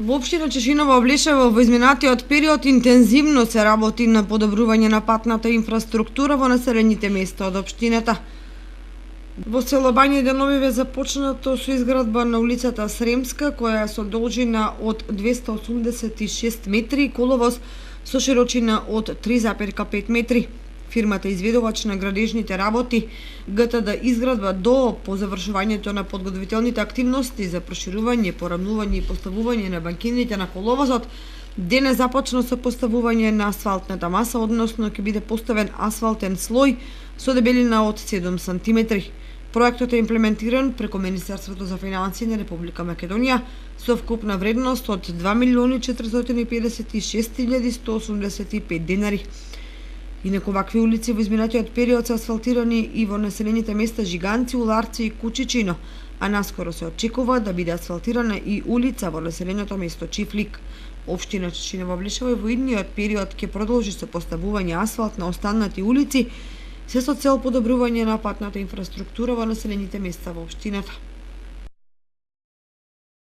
Во општина Чешинова Облешево во изминатиот период интензивно се работи на подобрување на патната инфраструктура во населените места од општината. Во село Бања Деновиве започнато со изградба на улицата Сремска, која е со должина од 286 метри и коловоз со широчина од 3,5 метри. Фирмата изведувач на градежните работи ГТД изградба ДОО по завршувањето на подготвителните активности за проширување, порамнување и поставување на банкините на коловозот, денес започна со поставување на асфалтната маса, односно ќе биде поставен асфалтен слој со дебелина од 7 см. Проектот е имплементиран преку Министерството за финансии на Република Македонија со вкупна вредност од 2.456.185 денари. Инаку вакви улици во изминатиот период се асфалтирани и во населените места Жиганци, Уларци и Кучичино, а наскоро се очекува да биде асфалтирана и улица во населеното место Чифлик. Општина Чешинова Облешево во идниот период ќе продолжи со поставување асфалт на останати улици, се со цел подобрување на патната инфраструктура во населените места во општината.